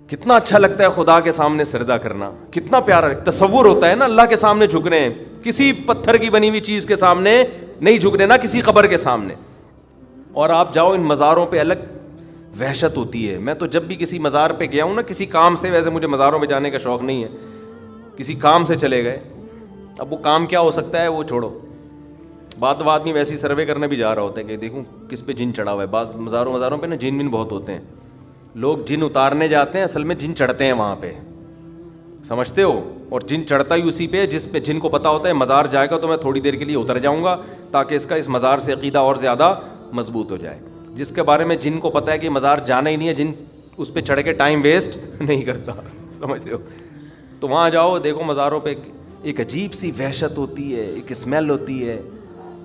کتنا اچھا لگتا ہے خدا کے سامنے سجدہ کرنا, کتنا پیارا تصور ہوتا ہے نا اللہ کے سامنے جھکنے, کسی پتھر کی بنی ہوئی چیز کے سامنے نہیں جھکنے, نہ کسی قبر کے سامنے. اور آپ جاؤ ان مزاروں پہ, الگ وحشت ہوتی ہے. میں تو جب بھی کسی مزار پہ گیا ہوں نا کسی کام سے, ویسے مجھے مزاروں پہ جانے کا شوق نہیں ہے, کسی کام سے چلے گئے, اب وہ کام کیا ہو سکتا ہے وہ چھوڑو, بعد آدمی ویسے سروے کرنے بھی جا رہا ہوتا ہے کہ دیکھوں کس پہ جن چڑھا ہوا ہے. بعض مزاروں پہ نا جن بہت ہوتے ہیں, لوگ جن اتارنے جاتے ہیں, اصل میں جن چڑھتے ہیں وہاں پہ, سمجھتے ہو, اور جن چڑھتا ہی اسی پہ جس پہ جن کو پتا ہوتا ہے مزار جائے گا تو میں تھوڑی دیر کے لیے اتر جاؤں گا تاکہ اس مزار سے عقیدہ اور زیادہ مضبوط ہو جائے. جس کے بارے میں جن کو پتا ہے کہ مزار جانا ہی نہیں ہے, جن اس پہ چڑھ کے ٹائم ویسٹ نہیں کرتا, سمجھ رہے ہو. تو وہاں جاؤ, دیکھو مزاروں پہ ایک عجیب سی وحشت ہوتی ہے, ایک اسمیل ہوتی ہے.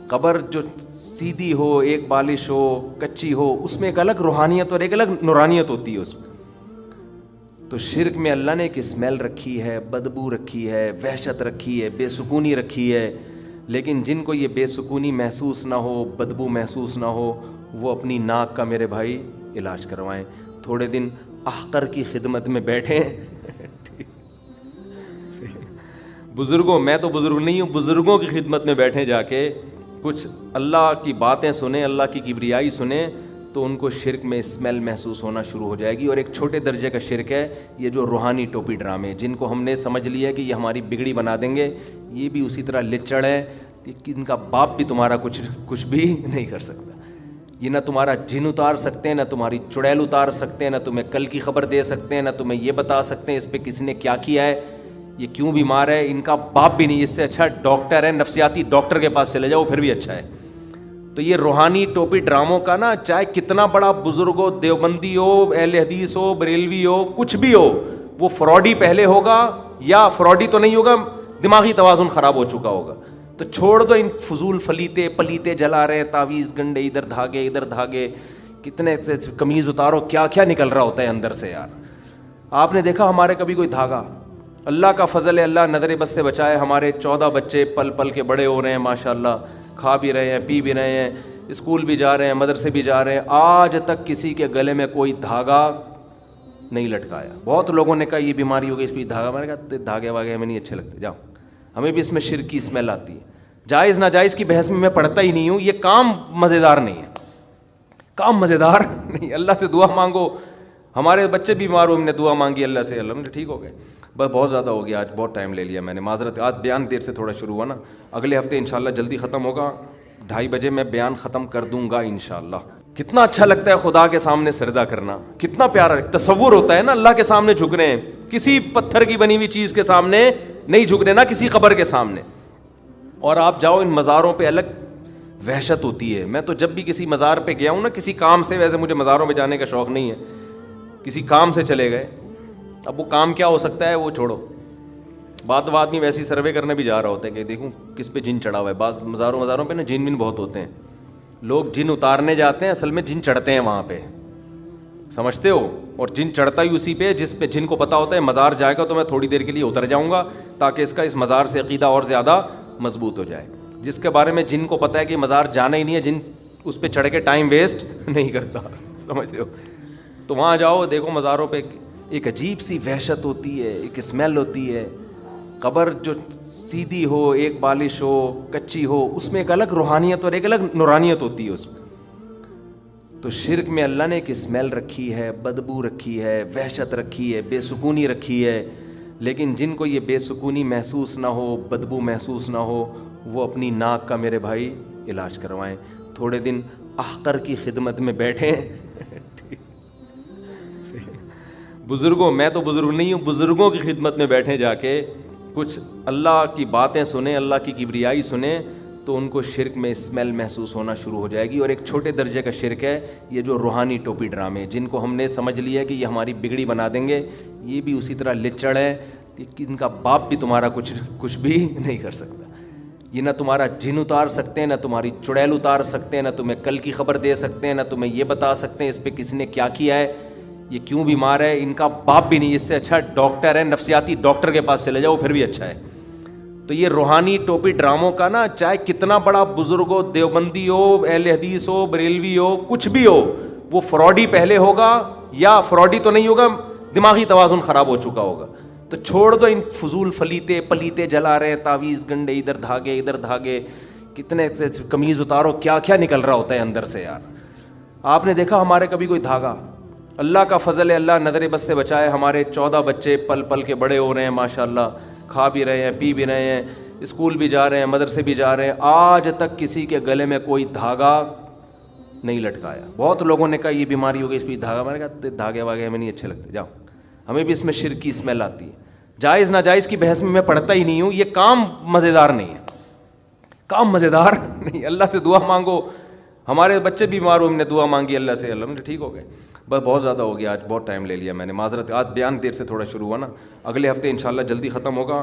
قبر جو سیدھی ہو, ایک بالش ہو, کچی ہو, اس میں ایک الگ روحانیت اور ایک الگ نورانیت ہوتی ہے اس میں. تو شرک میں اللہ نے ایک اسمیل رکھی ہے, بدبو رکھی ہے, وحشت رکھی ہے, بے سکونی رکھی ہے. لیکن جن کو یہ بے سکونی محسوس نہ ہو, بدبو محسوس نہ ہو, وہ اپنی ناک کا میرے بھائی علاج کروائیں. تھوڑے دن احقر کی خدمت میں بیٹھیں. بزرگوں, میں تو بزرگ نہیں ہوں, بزرگوں کی خدمت میں بیٹھیں جا کے, کچھ اللہ کی باتیں سنیں, اللہ کی کبریائی سنیں, تو ان کو شرک میں اسمیل محسوس ہونا شروع ہو جائے گی. اور ایک چھوٹے درجے کا شرک ہے یہ جو روحانی ٹوپی ڈرامے, جن کو ہم نے سمجھ لیا کہ یہ ہماری بگڑی بنا دیں گے, یہ بھی اسی طرح لچڑ ہے کہ ان کا باپ بھی تمہارا کچھ بھی نہیں کر سکتا. یہ نہ تمہارا جن اتار سکتے ہیں, نہ تمہاری چڑیل اتار سکتے ہیں, نہ تمہیں کل کی خبر دے سکتے ہیں, نہ تمہیں یہ بتا سکتے ہیں اس پہ کسی نے کیا کیا ہے, یہ کیوں بیمار ہے. ان کا باپ بھی نہیں. اس سے اچھا ڈاکٹر ہے, نفسیاتی ڈاکٹر کے پاس چلے جاؤ, پھر بھی اچھا ہے. تو یہ روحانی ٹوپی ڈراموں کا نا, چاہے کتنا بڑا بزرگ ہو, دیوبندی ہو, اہل حدیث ہو, بریلوی ہو, کچھ بھی ہو, وہ فراڈی پہلے ہوگا, یا فراڈی تو نہیں ہوگا, دماغی توازن خراب ہو چکا ہوگا. تو چھوڑ دو ان فضول پلیتے جلا رہے ہیں, تعویذ گنڈے, ادھر دھاگے, کتنے قمیض اتارو, کیا کیا نکل رہا ہوتا ہے اندر سے یار. آپ نے دیکھا ہمارے کبھی کوئی دھاگا؟ اللہ کا فضل ہے, اللہ نظر بد سے بچائے. ہمارے 14 بچے پل پل کے بڑے ہو رہے ہیں ماشاءاللہ, کھا بھی رہے ہیں, پی بھی رہے ہیں, اسکول بھی جا رہے ہیں, مدرسے بھی جا رہے ہیں. آج تک کسی کے گلے میں کوئی دھاگا نہیں لٹکایا. بہت لوگوں نے کہا یہ بیماری ہو گئی, اس کو دھاگا. میں نے کہا دھاگے واگے ہمیں نہیں اچھے لگتے, جاؤ, ہمیں بھی اس میں شرک کی اسمیل آتی ہے. جائز ناجائز کی بحث میں پڑھتا ہی نہیں ہوں. یہ کام مزیدار نہیں ہے, کام مزیدار نہیں. اللہ سے دعا مانگو. ہمارے بچے بھی بیمار ہوئے, ہم نے دعا مانگی اللہ سے, اللہ نے ٹھیک ہو گئے. بس بہت زیادہ ہو گیا, آج بہت ٹائم لے لیا میں نے, معذرت. آج بیان دیر سے تھوڑا شروع ہوا نا, اگلے ہفتے انشاءاللہ جلدی ختم ہوگا, 2:30 بجے میں بیان ختم کر دوں گا انشاءاللہ. کتنا اچھا لگتا ہے خدا کے سامنے سجدہ کرنا, کتنا پیارا تصور ہوتا ہے نا اللہ کے سامنے جھکنے, کسی پتھر کی بنی ہوئی چیز کے سامنے نہیں جھکنے, نہ کسی قبر کے سامنے. اور آپ جاؤ ان مزاروں پہ, الگ وحشت ہوتی ہے. میں تو جب بھی کسی مزار پہ گیا ہوں نا کسی کام سے, ویسے مجھے مزاروں پہ جانے کا شوق نہیں ہے, کسی کام سے چلے گئے, اب وہ کام کیا ہو سکتا ہے وہ چھوڑو, بعد آدمی ویسے سروے کرنے بھی جا رہا ہوتا ہے کہ دیکھوں کس پہ جن چڑھا ہوا ہے. بعض مزاروں پہ نا جن بہت ہوتے ہیں, لوگ جن اتارنے جاتے ہیں, اصل میں جن چڑھتے ہیں وہاں پہ, سمجھتے ہو, اور جن چڑھتا ہی اسی پہ جس پہ جن کو پتا ہوتا ہے مزار جائے گا تو میں تھوڑی دیر کے لیے اتر جاؤں گا تاکہ اس مزار سے عقیدہ اور زیادہ مضبوط ہو جائے. جس کے بارے میں جن کو پتا ہے کہ مزار جانا ہی نہیں ہے, جن اس پہ چڑھ کے ٹائم ویسٹ نہیں کرتا, سمجھ رہے ہو. تو وہاں جاؤ, دیکھو مزاروں پہ ایک عجیب سی وحشت ہوتی ہے, ایک اسمیل ہوتی ہے. قبر جو سیدھی ہو, ایک بالش ہو, کچی ہو, اس میں ایک الگ روحانیت اور ایک الگ نورانیت ہوتی ہے اس میں. تو شرک میں اللہ نے ایک اسمیل رکھی ہے, بدبو رکھی ہے, وحشت رکھی ہے, بے سکونی رکھی ہے. لیکن جن کو یہ بے سکونی محسوس نہ ہو, بدبو محسوس نہ ہو, وہ اپنی ناک کا میرے بھائی علاج کروائیں. تھوڑے دن احقر کی خدمت میں بیٹھیں. بزرگوں, میں تو بزرگ نہیں ہوں, بزرگوں کی خدمت میں بیٹھیں جا کے, کچھ اللہ کی باتیں سنیں, اللہ کی کبریائی سنیں, تو ان کو شرک میں اسمیل محسوس ہونا شروع ہو جائے گی. اور ایک چھوٹے درجے کا شرک ہے یہ جو روحانی ٹوپی ڈرامے, جن کو ہم نے سمجھ لیا کہ یہ ہماری بگڑی بنا دیں گے, یہ بھی اسی طرح لچڑ ہے کہ ان کا باپ بھی تمہارا کچھ بھی نہیں کر سکتا. یہ نہ تمہارا جن اتار سکتے ہیں, نہ تمہاری چڑیل اتار سکتے ہیں, نہ تمہیں کل کی خبر دے سکتے ہیں, نہ تمہیں یہ بتا سکتے ہیں اس پہ کسی نے کیا کیا ہے, یہ کیوں بیمار ہے. ان کا باپ بھی نہیں. اس سے اچھا ڈاکٹر ہے, نفسیاتی ڈاکٹر کے پاس چلے جاؤ, پھر بھی اچھا ہے. تو یہ روحانی ٹوپی ڈراموں کا نا, چاہے کتنا بڑا بزرگ ہو, دیوبندی ہو, اہل حدیث ہو, بریلوی ہو, کچھ بھی ہو, وہ فراڈی پہلے ہوگا, یا فراڈی تو نہیں ہوگا, دماغی توازن خراب ہو چکا ہوگا. تو چھوڑ دو ان فضول فلیتے پلیتے جلا رہے ہیں, تعویذ گنڈے, ادھر دھاگے, کتنے قمیض اتارو, کیا کیا نکل رہا ہوتا ہے اندر سے یار. آپ نے دیکھا ہمارے کبھی کوئی دھاگا؟ اللہ کا فضل ہے, اللہ نظر بد سے بچائے, ہمارے 14 بچے پل پل کے بڑے ہو رہے ہیں ماشاءاللہ, کھا بھی رہے ہیں, پی بھی رہے ہیں, اسکول بھی جا رہے ہیں, مدرسے بھی جا رہے ہیں. آج تک کسی کے گلے میں کوئی دھاگا نہیں لٹکایا. بہت لوگوں نے کہا یہ بیماری ہو گئی, اس کو دھاگا. میں نے کہا دھاگے واگے ہمیں نہیں اچھے لگتے, جاؤ, ہمیں بھی اس میں شرک کی اسمیل آتی ہے. جائز ناجائز کی بحث میں پڑھتا ہی نہیں ہوں. یہ کام مزیدار نہیں ہے, کام مزیدار نہیں. اللہ سے دعا مانگو. ہمارے بچے بیمار ہوئے, ہم نے دعا مانگی اللہ سے, اللہ نے ٹھیک ہو گئے. بس بہت زیادہ ہو گیا, آج بہت ٹائم لے لیا میں نے, معذرت. آج بیان دیر سے تھوڑا شروع ہوا نا, اگلے ہفتے انشاءاللہ جلدی ختم ہوگا.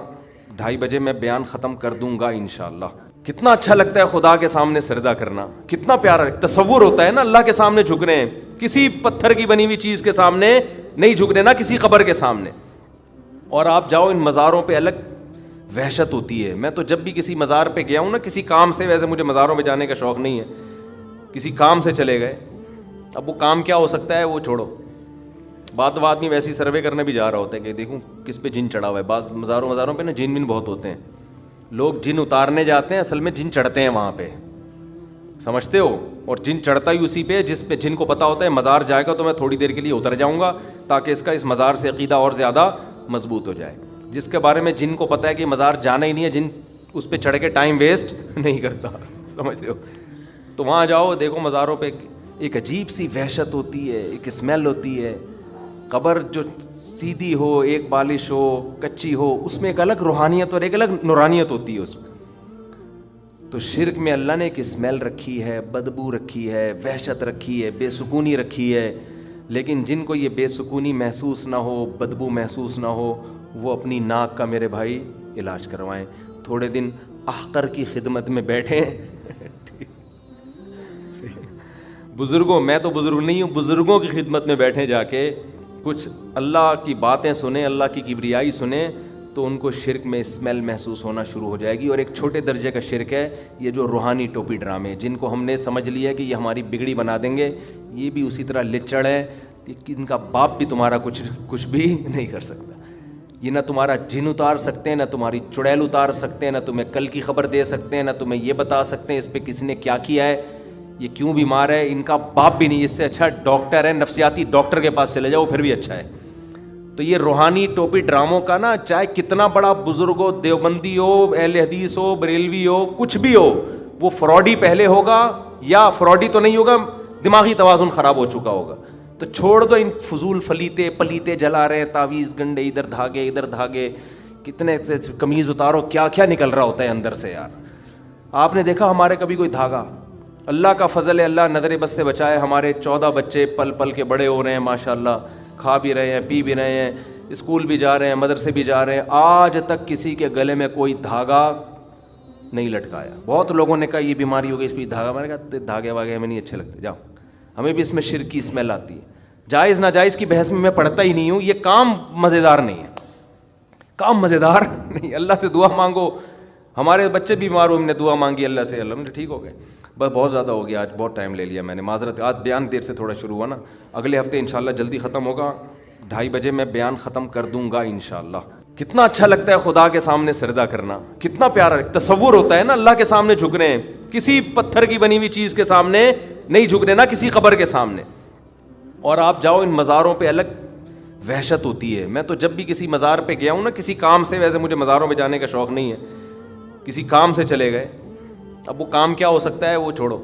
2:30 بجے میں بیان ختم کر دوں گا انشاءاللہ. کتنا اچھا لگتا ہے خدا کے سامنے سجدہ کرنا, کتنا پیارا تصور ہوتا ہے نا, اللہ کے سامنے جھک رہے ہیں, کسی پتھر کی بنی ہوئی چیز کے سامنے نہیں جھک رہے, نہ کسی قبر کے سامنے. اور آپ جاؤ ان مزاروں پہ, الگ وحشت ہوتی ہے. میں تو جب بھی کسی مزار پہ گیا ہوں نا, کسی کام سے, ویسے مجھے مزاروں پہ جانے کا شوق نہیں ہے, کسی کام سے چلے گئے, اب وہ کام کیا ہو سکتا ہے وہ چھوڑو. بات میں ویسی سروے کرنے بھی جا رہا ہوتا ہے کہ دیکھوں کس پہ جن چڑھا ہوا ہے. بعض مزاروں پہ نا جن بہت ہوتے ہیں, لوگ جن اتارنے جاتے ہیں, اصل میں جن چڑھتے ہیں وہاں پہ, سمجھتے ہو. اور جن چڑھتا ہی اسی پہ جس پہ جن کو پتا ہوتا ہے مزار جائے گا تو میں تھوڑی دیر کے لیے اتر جاؤں گا تاکہ اس مزار سے عقیدہ اور زیادہ مضبوط ہو جائے. جس کے بارے میں جن کو پتا ہے کہ مزار جانا ہی نہیں ہے, جن اس پہ چڑھ کے ٹائم ویسٹ نہیں کرتا, سمجھ رہے ہو. تو وہاں جاؤ, دیکھو مزاروں پہ ایک عجیب سی وحشت ہوتی ہے, ایک اسمیل ہوتی ہے. قبر جو سیدھی ہو, ایک بالش ہو, کچی ہو, اس میں ایک الگ روحانیت اور ایک الگ نورانیت ہوتی ہے اس میں. تو شرک میں اللہ نے ایک اسمیل رکھی ہے, بدبو رکھی ہے, وحشت رکھی ہے, بے سکونی رکھی ہے. لیکن جن کو یہ بے سکونی محسوس نہ ہو, بدبو محسوس نہ ہو, وہ اپنی ناک کا میرے بھائی علاج کروائیں. تھوڑے دن احقر کی خدمت میں بیٹھیں. بزرگوں, میں تو بزرگ نہیں ہوں, بزرگوں کی خدمت میں بیٹھیں جا کے, کچھ اللہ کی باتیں سنیں, اللہ کی کبریائی سنیں, تو ان کو شرک میں اسمیل محسوس ہونا شروع ہو جائے گی. اور ایک چھوٹے درجے کا شرک ہے یہ جو روحانی ٹوپی ڈرامے, جن کو ہم نے سمجھ لیا کہ یہ ہماری بگڑی بنا دیں گے. یہ بھی اسی طرح لچڑ ہے, ان کا باپ بھی تمہارا کچھ بھی نہیں کر سکتا. یہ نہ تمہارا جن اتار سکتے ہیں, نہ تمہاری چڑیل اتار سکتے ہیں, نہ تمہیں کل کی خبر دے سکتے ہیں, نہ تمہیں یہ بتا سکتے ہیں اس پہ کسی نے کیا کیا ہے, یہ کیوں بیمار ہے. ان کا باپ بھی نہیں. اس سے اچھا ڈاکٹر ہے, نفسیاتی ڈاکٹر کے پاس چلے جاؤ, پھر بھی اچھا ہے. تو یہ روحانی ٹوپی ڈراموں کا نا, چاہے کتنا بڑا بزرگ ہو, دیوبندی ہو, اہل حدیث ہو, بریلوی ہو, کچھ بھی ہو, وہ فراڈی پہلے ہوگا یا فراڈی تو نہیں ہوگا, دماغی توازن خراب ہو چکا ہوگا. تو چھوڑ دو ان فضول فلیتے پلیتے جلا رہے ہیں, تعویذ گنڈے, ادھر دھاگے, کتنے قمیض اتارو, کیا کیا نکل رہا ہوتا ہے اندر سے یار. آپ نے دیکھا ہمارے کبھی کوئی دھاگا؟ اللہ کا فضل ہے, اللہ نظر بد سے بچائے, ہمارے 14 بچے پل پل کے بڑے ہو رہے ہیں ماشاءاللہ, کھا بھی رہے ہیں, پی بھی رہے ہیں, اسکول بھی جا رہے ہیں, مدرسے بھی جا رہے ہیں. آج تک کسی کے گلے میں کوئی دھاگا نہیں لٹکایا. بہت لوگوں نے کہا یہ بیماری ہو گئی, اس کو دھاگا. میں نے کہا دھاگے واگے ہمیں نہیں اچھے لگتے, جاؤ, ہمیں بھی اس میں شرک کی اسمیل آتی ہے. جائز ناجائز کی بحث میں پڑھتا ہی نہیں ہوں. یہ کام مزیدار نہیں ہے, کام مزیدار نہیں. اللہ سے دعا مانگو. ہمارے بچے بیمار ہوئے, ہم نے دعا مانگی اللہ سے, اللہ نے ٹھیک ہو گئے. بس بہت زیادہ ہو گیا, آج بہت ٹائم لے لیا میں نے, معذرت. آج بیان دیر سے تھوڑا شروع ہوا نا, اگلے ہفتے انشاءاللہ جلدی ختم ہوگا. 2:30 بجے میں بیان ختم کر دوں گا انشاءاللہ. کتنا اچھا لگتا ہے خدا کے سامنے سجدہ کرنا, کتنا پیارا تصور ہوتا ہے نا, اللہ کے سامنے جھک رہے ہیں, کسی پتھر کی بنی ہوئی چیز کے سامنے نہیں جھک رہے, نہ کسی قبر کے سامنے. اور آپ جاؤ ان مزاروں پہ, الگ وحشت ہوتی ہے. میں تو جب بھی کسی مزار پہ گیا ہوں نا, کسی کام سے, ویسے مجھے مزاروں پہ جانے کا شوق نہیں ہے, کسی کام سے چلے گئے, اب وہ کام کیا ہو سکتا ہے وہ چھوڑو.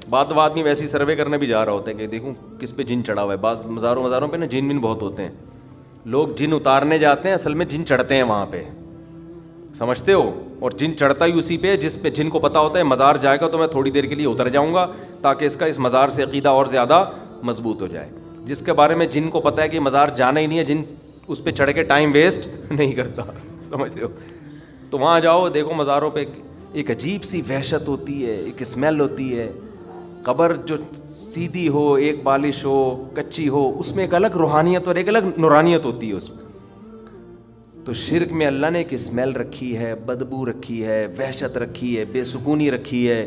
بات میں ویسی سروے کرنے بھی جا رہا ہوتا ہے کہ دیکھوں کس پہ جن چڑھا ہوا ہے. بعض مزاروں پہ نا جن بہت ہوتے ہیں, لوگ جن اتارنے جاتے ہیں, اصل میں جن چڑھتے ہیں وہاں پہ, سمجھتے ہو. اور جن چڑھتا ہی اسی پہ جس پہ جن کو پتا ہوتا ہے مزار جائے گا تو میں تھوڑی دیر کے لیے اتر جاؤں گا تاکہ اس مزار سے عقیدہ اور زیادہ مضبوط ہو جائے. جس کے بارے میں جن کو پتا ہے کہ مزار جانا ہی نہیں ہے, جن اس پہ چڑھ کے ٹائم ویسٹ نہیں کرتا, سمجھ رہے ہو. تو وہاں جاؤ, دیکھو مزاروں پہ ایک عجیب سی وحشت ہوتی ہے, ایک اسمیل ہوتی ہے. قبر جو سیدھی ہو, ایک بالش ہو, کچی ہو, اس میں ایک الگ روحانیت اور ایک الگ نورانیت ہوتی ہے اس میں. تو شرک میں اللہ نے ایک اسمیل رکھی ہے, بدبو رکھی ہے, وحشت رکھی ہے, بے سکونی رکھی ہے.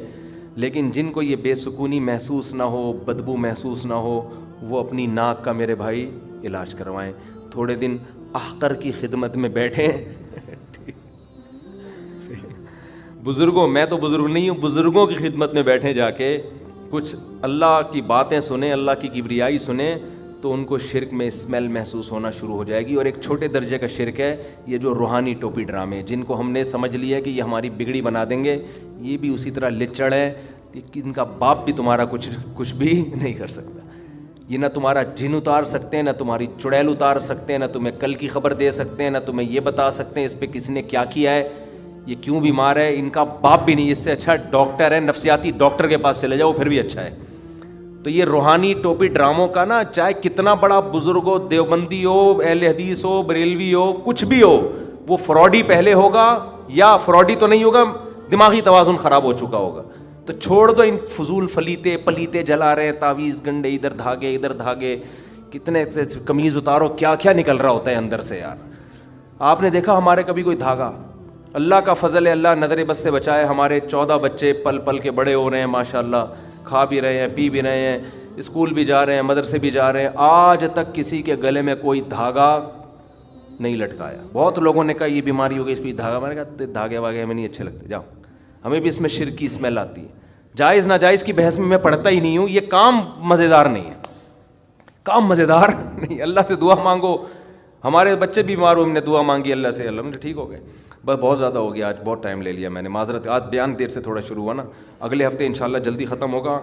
لیکن جن کو یہ بے سکونی محسوس نہ ہو, بدبو محسوس نہ ہو, وہ اپنی ناک کا میرے بھائی علاج کروائیں، تھوڑے دن احقر کی خدمت میں بیٹھیں. بزرگوں، میں تو بزرگ نہیں ہوں، بزرگوں کی خدمت میں بیٹھیں جا کے، کچھ اللہ کی باتیں سنیں، اللہ کی کبریائی سنیں، تو ان کو شرک میں اسمیل محسوس ہونا شروع ہو جائے گی. اور ایک چھوٹے درجے کا شرک ہے یہ جو روحانی ٹوپی ڈرامے، جن کو ہم نے سمجھ لیا کہ یہ ہماری بگڑی بنا دیں گے، یہ بھی اسی طرح لچڑ ہے کہ ان کا باپ بھی تمہارا کچھ بھی نہیں کر سکتا. یہ نہ تمہارا جن اتار سکتے ہیں، نہ تمہاری چڑیل اتار سکتے ہیں، نہ تمہیں کل کی خبر دے سکتے ہیں، نہ تمہیں یہ بتا سکتے ہیں اس پہ کس نے کیا کیا ہے، یہ کیوں بیمار ہے. ان کا باپ بھی نہیں. اس سے اچھا ڈاکٹر ہے، نفسیاتی ڈاکٹر کے پاس چلے جاؤ، پھر بھی اچھا ہے. تو یہ روحانی ٹوپی ڈراموں کا نا، چاہے کتنا بڑا بزرگ ہو، دیوبندی ہو، اہل حدیث ہو، بریلوی ہو، کچھ بھی ہو، وہ فراڈی پہلے ہوگا، یا فراڈی تو نہیں ہوگا، دماغی توازن خراب ہو چکا ہوگا. تو چھوڑ دو ان فضول پلیتے جلا رہے ہیں، تعویذ گنڈے، ادھر دھاگے، کتنے قمیض اتارو، کیا کیا نکل رہا ہوتا ہے اندر سے یار. آپ نے دیکھا ہمارے کبھی کوئی دھاگا؟ اللہ کا فضل ہے، اللہ نظر بس سے بچائے. ہمارے 14 بچے پل کے بڑے ہو رہے ہیں ماشاءاللہ، کھا بھی رہے ہیں، پی بھی رہے ہیں، اسکول بھی جا رہے ہیں، مدرسے بھی جا رہے ہیں. آج تک کسی کے گلے میں کوئی دھاگا نہیں لٹکایا. بہت لوگوں نے کہا یہ بیماری ہو گئی، اس کو دھاگا. میں نے کہا دھاگے واگے ہمیں نہیں اچھے لگتے، جاؤ. ہمیں بھی اس میں شرک کی اسمیل آتی ہے. جائز ناجائز کی بحث میں پڑھتا ہی نہیں ہوں. یہ کام مزیدار نہیں ہے، کام مزیدار نہیں. اللہ سے دعا مانگو. ہمارے بچے بھی بیمار ہوئے، ہم نے دعا مانگی اللہ سے، اللہ ٹھیک ہو گئے. بس بہت زیادہ ہو گیا، آج بہت ٹائم لے لیا میں نے، معذرت. آج بیان دیر سے تھوڑا شروع ہوا نا، اگلے ہفتے انشاءاللہ جلدی ختم ہوگا.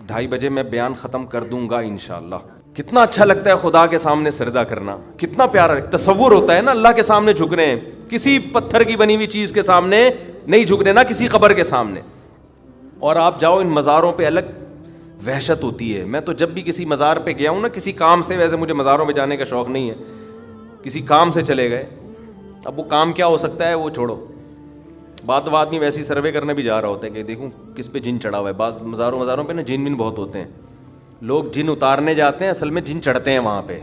2:30 بجے میں بیان ختم کر دوں گا انشاءاللہ. کتنا اچھا لگتا ہے خدا کے سامنے سجدہ کرنا، کتنا پیارا تصور ہوتا ہے نا. اللہ کے سامنے جھک رہے ہیں، کسی پتھر کی بنی ہوئی چیز کے سامنے نہیں جھک رہے، نہ کسی قبر کے سامنے. اور آپ جاؤ ان مزاروں پہ، الگ وحشت ہوتی ہے. میں تو جب بھی کسی مزار پہ گیا ہوں نا، کسی کام سے، ویسے مجھے مزاروں پہ جانے کا شوق نہیں ہے، کسی کام سے چلے گئے. اب وہ کام کیا ہو سکتا ہے وہ چھوڑو، بات نہیں، ویسی سروے کرنے بھی جا رہا ہوتا ہے کہ دیکھوں کس پہ جن چڑھا ہوا ہے. بعض مزاروں پہ نا جن بہت ہوتے ہیں، لوگ جن اتارنے جاتے ہیں، اصل میں جن چڑھتے ہیں وہاں پہ،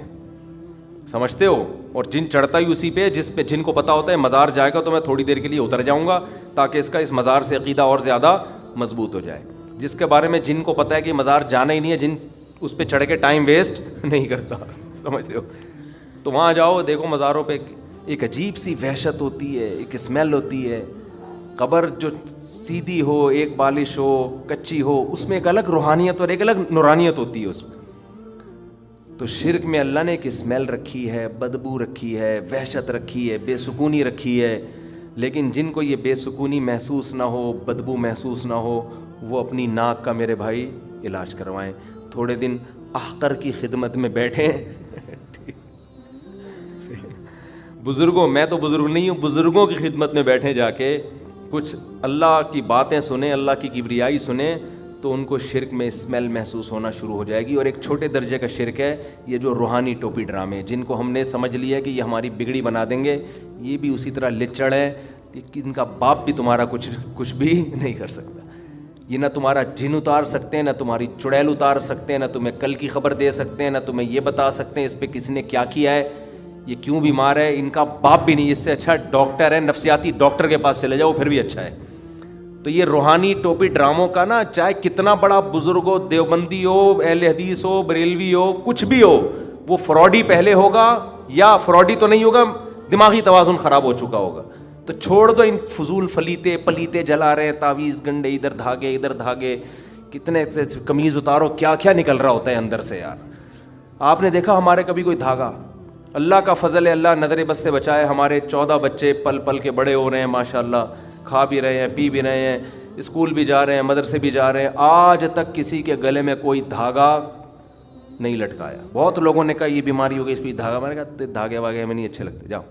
سمجھتے ہو. اور جن چڑھتا ہی اسی پہ جس پہ جن کو پتا ہوتا ہے مزار جائے گا تو میں تھوڑی دیر کے لیے اتر جاؤں گا تاکہ اس مزار سے عقیدہ اور زیادہ مضبوط ہو جائے. جس کے بارے میں جن کو پتہ ہے کہ مزار جانا ہی نہیں ہے، جن اس پہ چڑھ کے ٹائم ویسٹ نہیں کرتا، سمجھ رہے ہو. تو وہاں جاؤ، دیکھو مزاروں پہ ایک عجیب سی وحشت ہوتی ہے، ایک اسمیل ہوتی ہے. قبر جو سیدھی ہو، ایک بالش ہو، کچی ہو، اس میں ایک الگ روحانیت اور ایک الگ نورانیت ہوتی ہے اس میں. تو شرک میں اللہ نے ایک اسمیل رکھی ہے، بدبو رکھی ہے، وحشت رکھی ہے، بے سکونی رکھی ہے. لیکن جن کو یہ بے سکونی محسوس نہ ہو، بدبو محسوس نہ ہو، وہ اپنی ناک کا میرے بھائی علاج کروائیں. تھوڑے دن احقر کی خدمت میں بیٹھیں. بزرگوں، میں تو بزرگ نہیں ہوں، بزرگوں کی خدمت میں بیٹھیں جا کے، کچھ اللہ کی باتیں سنیں، اللہ کی کبریائی سنیں، تو ان کو شرک میں اسمیل محسوس ہونا شروع ہو جائے گی. اور ایک چھوٹے درجے کا شرک ہے یہ جو روحانی ٹوپی ڈرامے، جن کو ہم نے سمجھ لیا کہ یہ ہماری بگڑی بنا دیں گے، یہ بھی اسی طرح لچڑ ہے کہ ان کا باپ بھی تمہارا کچھ بھی نہیں کر سکتا. یہ نہ تمہارا جن اتار سکتے ہیں، نہ تمہاری چڑیل اتار سکتے ہیں، نہ تمہیں کل کی خبر دے سکتے ہیں، نہ تمہیں یہ بتا سکتے ہیں اس پہ کس نے کیا کیا ہے، یہ کیوں بیمار ہے. ان کا باپ بھی نہیں. اس سے اچھا ڈاکٹر ہے، نفسیاتی ڈاکٹر کے پاس چلے جاؤ، پھر بھی اچھا ہے. تو یہ روحانی ٹوپی ڈراموں کا نا، چاہے کتنا بڑا بزرگ ہو، دیوبندی ہو، اہل حدیث ہو، بریلوی ہو، کچھ بھی ہو، وہ فراڈی پہلے ہوگا، یا فراڈی تو نہیں ہوگا، دماغی توازن خراب ہو چکا ہوگا. تو چھوڑ دو ان فضول پلیتے جلا رہے ہیں، تعویذ گنڈے، ادھر دھاگے، کتنے قمیض اتارو، کیا کیا نکل رہا ہوتا ہے اندر سے یار. آپ نے دیکھا ہمارے کبھی کوئی دھاگا؟ اللہ کا فضل ہے، اللہ نظر بس سے بچائے. ہمارے 14 بچے پل کے بڑے ہو رہے ہیں ماشاءاللہ، کھا بھی رہے ہیں، پی بھی رہے ہیں، اسکول بھی جا رہے ہیں، مدرسے بھی جا رہے ہیں. آج تک کسی کے گلے میں کوئی دھاگا نہیں لٹکایا. بہت لوگوں نے کہا یہ بیماری ہو گئی، اس کو دھاگا. میں نے کہا دھاگے واگے ہمیں نہیں اچھے لگتے، جاؤ.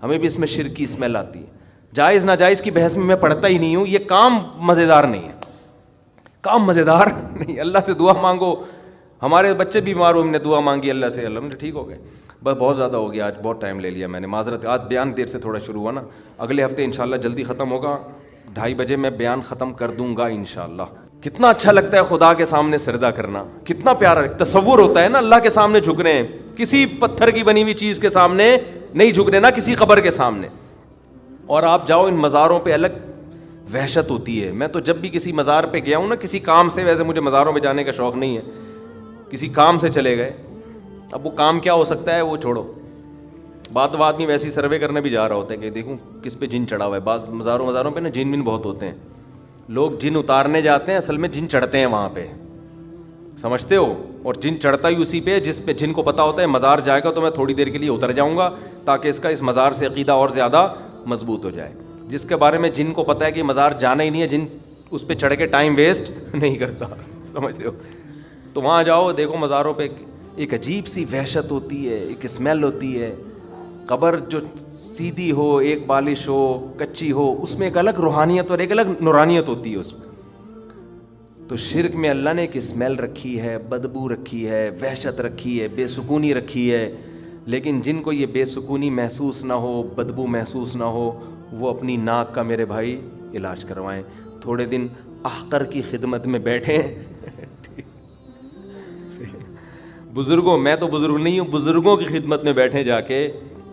ہمیں بھی اس میں شرک کی اسمیل آتی ہے. جائز ناجائز کی بحث میں پڑھتا ہی نہیں ہوں. یہ کام مزیدار نہیں ہے، کام مزیدار نہیں. اللہ سے دعا مانگو. ہمارے بچے بھی بیمار ہوئے، ہم نے دعا مانگی اللہ سے، اللہ ٹھیک ہو گئے. بس بہت زیادہ ہو گیا، آج بہت ٹائم لے لیا میں نے، معذرت. آج بیان دیر سے تھوڑا شروع ہوا نا، اگلے ہفتے انشاءاللہ جلدی ختم ہوگا. 2:30 بجے میں بیان ختم کر دوں گا انشاءاللہ. کتنا اچھا لگتا ہے خدا کے سامنے سجدہ کرنا، کتنا پیارا تصور ہوتا ہے نا. اللہ کے سامنے جھک رہے ہیں، کسی پتھر کی بنی ہوئی چیز کے سامنے نہیں جھک رہے، نہ کسی قبر کے سامنے. اور آپ جاؤ ان مزاروں پہ، الگ وحشت ہوتی ہے. میں تو جب بھی کسی مزار پہ گیا ہوں نا، کسی کام سے، ویسے مجھے مزاروں پہ جانے کا شوق نہیں ہے، کسی کام سے چلے گئے. اب وہ کام کیا ہو سکتا ہے وہ چھوڑو، بات آدمی ویسی سروے کرنے بھی جا رہا ہوتا ہے کہ دیکھوں کس پہ جن چڑھا ہوا ہے. بعض مزاروں پہ نا جن بہت ہوتے ہیں، لوگ جن اتارنے جاتے ہیں، اصل میں جن چڑھتے ہیں وہاں پہ، سمجھتے ہو؟ اور جن چڑھتا ہی اسی پہ جس پہ جن کو پتہ ہوتا ہے مزار جائے گا تو میں تھوڑی دیر کے لیے اتر جاؤں گا تاکہ اس مزار سے عقیدہ اور زیادہ مضبوط ہو جائے. جس کے بارے میں جن کو پتہ ہے کہ مزار جانا ہی نہیں ہے، جن اس پہ چڑھ کے ٹائم ویسٹ نہیں کرتا، سمجھ رہے ہو؟ تو وہاں جاؤ، دیکھو مزاروں پہ ایک عجیب سی وحشت ہوتی ہے، ایک اسمیل ہوتی ہے. قبر جو سیدھی ہو، ایک بالش ہو، کچی ہو، اس میں ایک الگ روحانیت اور ایک الگ نورانیت ہوتی ہے اس میں. تو شرک میں اللہ نے ایک اسمیل رکھی ہے، بدبو رکھی ہے، وحشت رکھی ہے، بے سکونی رکھی ہے. لیکن جن کو یہ بے سکونی محسوس نہ ہو، بدبو محسوس نہ ہو، وہ اپنی ناک کا میرے بھائی علاج کروائیں. تھوڑے دن احقر کی خدمت میں بیٹھیں. بزرگوں، میں تو بزرگ نہیں ہوں، بزرگوں کی خدمت میں بیٹھیں جا کے،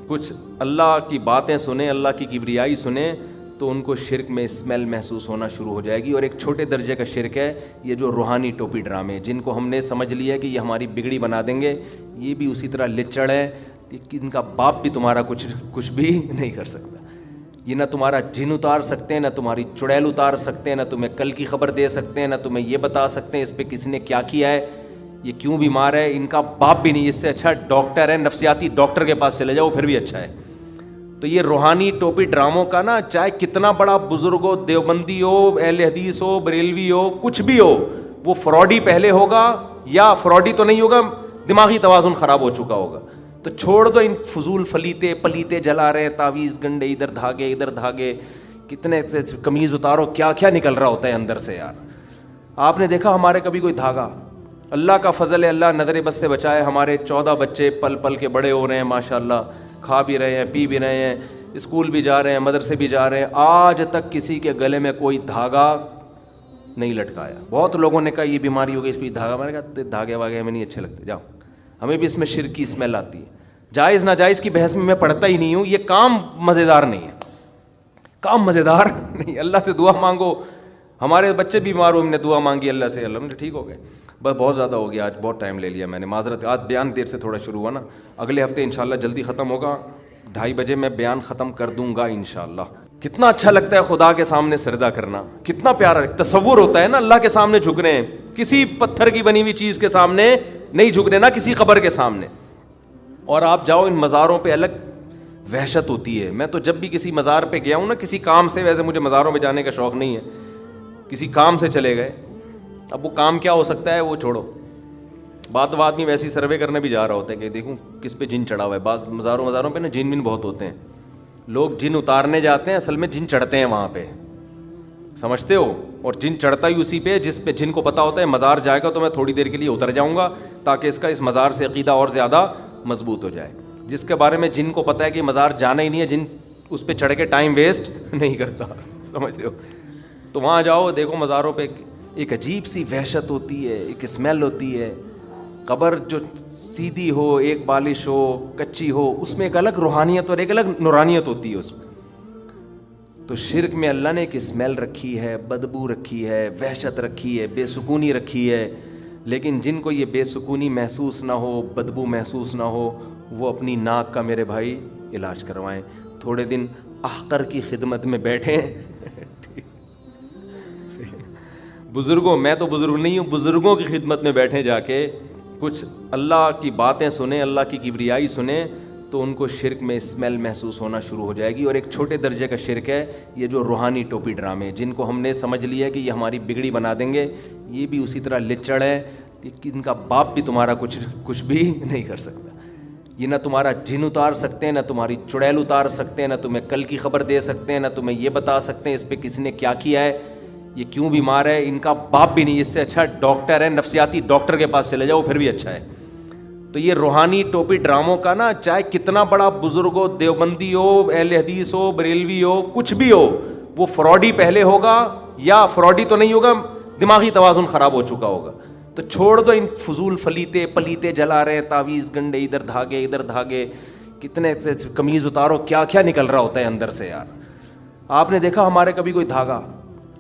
کچھ اللہ کی باتیں سنیں، اللہ کی کبریائی سنیں، تو ان کو شرک میں اسمیل محسوس ہونا شروع ہو جائے گی. اور ایک چھوٹے درجے کا شرک ہے یہ جو روحانی ٹوپی ڈرامے، جن کو ہم نے سمجھ لیا کہ یہ ہماری بگڑی بنا دیں گے. یہ بھی اسی طرح لچڑ ہے کہ ان کا باپ بھی تمہارا کچھ بھی نہیں کر سکتا. یہ نہ تمہارا جن اتار سکتے ہیں، نہ تمہاری چڑیل اتار سکتے ہیں، نہ تمہیں کل کی خبر دے سکتے ہیں، نہ تمہیں یہ بتا سکتے ہیں اس پہ کسی نے کیا کیا ہے، یہ کیوں بیمار ہے. ان کا باپ بھی نہیں. اس سے اچھا ڈاکٹر ہے، نفسیاتی ڈاکٹر کے پاس چلے جاؤ، پھر بھی اچھا ہے. تو یہ روحانی ٹوپی ڈراموں کا نا، چاہے کتنا بڑا بزرگ ہو، دیوبندی ہو، اہل حدیث ہو، بریلوی ہو، کچھ بھی ہو، وہ فراڈی پہلے ہوگا یا فراڈی تو نہیں ہوگا، دماغی توازن خراب ہو چکا ہوگا. تو چھوڑ دو ان فضول پلیتے جلا رہے ہیں، تعویذ گنڈے، ادھر دھاگے، کتنے قمیض اتارو، کیا کیا نکل رہا ہوتا ہے اندر سے یار. آپ نے دیکھا ہمارے کبھی کوئی دھاگا؟ اللہ کا فضل ہے، اللہ نظر بد سے بچائے. ہمارے 14 بچے پل کے بڑے ہو رہے ہیں ماشاءاللہ، کھا بھی رہے ہیں، پی بھی رہے ہیں، اسکول بھی جا رہے ہیں، مدرسے بھی جا رہے ہیں. آج تک کسی کے گلے میں کوئی دھاگا نہیں لٹکایا. بہت لوگوں نے کہا یہ بیماری ہو گئی، اس کو دھاگا. میں نے کہا دھاگے واگے ہمیں نہیں اچھے لگتے، جاؤ. ہمیں بھی اس میں شرک کی اسمیل آتی ہے. جائز ناجائز کی بحث میں پڑھتا ہی نہیں ہوں. یہ کام مزیدار نہیں ہے، کام مزیدار نہیں. اللہ سے دعا مانگو. ہمارے بچے بیمار ہوئے، ہم نے دعا مانگی اللہ سے، اللہ نے ٹھیک ہو گئے. بس بہت زیادہ ہو گیا، آج بہت ٹائم لے لیا میں نے، معذرت. آج بیان دیر سے تھوڑا شروع ہوا نا، اگلے ہفتے انشاءاللہ جلدی ختم ہوگا. 2:30 بجے میں بیان ختم کر دوں گا انشاءاللہ. کتنا اچھا لگتا ہے خدا کے سامنے سجدہ کرنا، کتنا پیارا تصور ہوتا ہے نا. اللہ کے سامنے جھک رہے ہیں، کسی پتھر کی بنی ہوئی چیز کے سامنے نہیں جھک رہے، نہ کسی قبر کے سامنے. اور آپ جاؤ ان مزاروں پہ، الگ وحشت ہوتی ہے. میں تو جب بھی کسی مزار پہ گیا ہوں نا کسی کام سے، ویسے مجھے مزاروں میں جانے کا شوق نہیں ہے، کسی کام سے چلے گئے. اب وہ کام کیا ہو سکتا ہے وہ چھوڑو، بات آدمی ویسی سروے کرنے بھی جا رہا ہوتا ہے کہ دیکھوں کس پہ جن چڑھا ہوا ہے. بعض مزاروں پہ نا جن بہت ہوتے ہیں، لوگ جن اتارنے جاتے ہیں، اصل میں جن چڑھتے ہیں وہاں پہ، سمجھتے ہو؟ اور جن چڑھتا ہی اسی پہ جس پہ جن کو پتہ ہوتا ہے مزار جائے گا تو میں تھوڑی دیر کے لیے اتر جاؤں گا تاکہ اس مزار سے عقیدہ اور زیادہ مضبوط ہو جائے. جس کے بارے میں جن کو پتہ ہے کہ مزار جانا ہی نہیں ہے، جن اس پہ چڑھ کے ٹائم ویسٹ نہیں کرتا، سمجھ رہے ہو؟ تو وہاں جاؤ، دیکھو مزاروں پہ ایک عجیب سی وحشت ہوتی ہے، ایک اسمیل ہوتی ہے. قبر جو سیدھی ہو، ایک بالش ہو، کچی ہو، اس میں ایک الگ روحانیت اور ایک الگ نورانیت ہوتی ہے اس میں. تو شرک میں اللہ نے ایک اسمیل رکھی ہے، بدبو رکھی ہے، وحشت رکھی ہے، بے سکونی رکھی ہے. لیکن جن کو یہ بے سکونی محسوس نہ ہو، بدبو محسوس نہ ہو، وہ اپنی ناک کا میرے بھائی علاج کروائیں. تھوڑے دن احقر کی خدمت میں بیٹھیں. بزرگوں، میں تو بزرگ نہیں ہوں، بزرگوں کی خدمت میں بیٹھیں جا کے، کچھ اللہ کی باتیں سنیں، اللہ کی کبریائی سنیں، تو ان کو شرک میں اسمیل محسوس ہونا شروع ہو جائے گی. اور ایک چھوٹے درجے کا شرک ہے یہ جو روحانی ٹوپی ڈرامے، جن کو ہم نے سمجھ لیا کہ یہ ہماری بگڑی بنا دیں گے. یہ بھی اسی طرح لچڑ ہے کہ ان کا باپ بھی تمہارا کچھ بھی نہیں کر سکتا. یہ نہ تمہارا جن اتار سکتے ہیں، نہ تمہاری چڑیل اتار سکتے ہیں، نہ تمہیں کل کی خبر دے سکتے ہیں، نہ تمہیں یہ بتا سکتے ہیں اس پہ کسی نے کیا کیا ہے، یہ کیوں بیمار ہے. ان کا باپ بھی نہیں. اس سے اچھا ڈاکٹر ہے، نفسیاتی ڈاکٹر کے پاس چلے جاؤ، پھر بھی اچھا ہے. تو یہ روحانی ٹوپی ڈراموں کا نا، چاہے کتنا بڑا بزرگ ہو، دیوبندی ہو، اہل حدیث ہو، بریلوی ہو، کچھ بھی ہو، وہ فراڈی پہلے ہوگا یا فراڈی تو نہیں ہوگا، دماغی توازن خراب ہو چکا ہوگا. تو چھوڑ دو ان فضول پلیتے جلا رہے ہیں، تعویذ گنڈے، ادھر دھاگے، کتنے قمیض اتارو، کیا کیا نکل رہا ہوتا ہے اندر سے یار. آپ نے دیکھا ہمارے کبھی کوئی دھاگا؟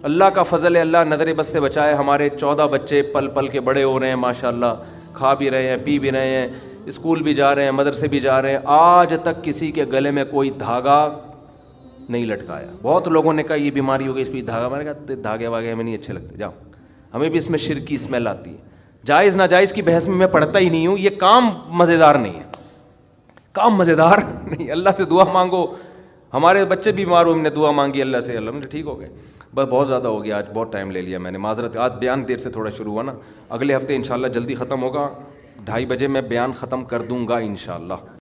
اللہ کا فضل ہے، اللہ نظر بد سے بچائے. ہمارے 14 بچے پل کے بڑے ہو رہے ہیں ماشاءاللہ، کھا بھی رہے ہیں، پی بھی رہے ہیں، اسکول بھی جا رہے ہیں, مدرسے بھی جا رہے ہیں, آج تک کسی کے گلے میں کوئی دھاگا نہیں لٹکایا. بہت لوگوں نے کہا یہ بیماری ہو گئی, اس کو دھاگا, میں نے کہا دھاگے واگے ہمیں نہیں اچھے لگتے, جاؤ, ہمیں بھی اس میں شرک کی اسمیل آتی ہے. جائز ناجائز کی بحث میں پڑھتا ہی نہیں ہوں, یہ کام مزیدار نہیں ہے, کام مزیدار نہیں. اللہ سے دعا مانگو. ہمارے بچے بیمار ہوئے, ہم نے دعا مانگی اللہ سے, اللہ نے ٹھیک ہو گئے. بس بہت زیادہ ہو گیا, آج بہت ٹائم لے لیا میں نے, معذرت. آج بیان دیر سے تھوڑا شروع ہوا نا, اگلے ہفتے انشاءاللہ جلدی ختم ہوگا, 2:30 بجے میں بیان ختم کر دوں گا انشاءاللہ.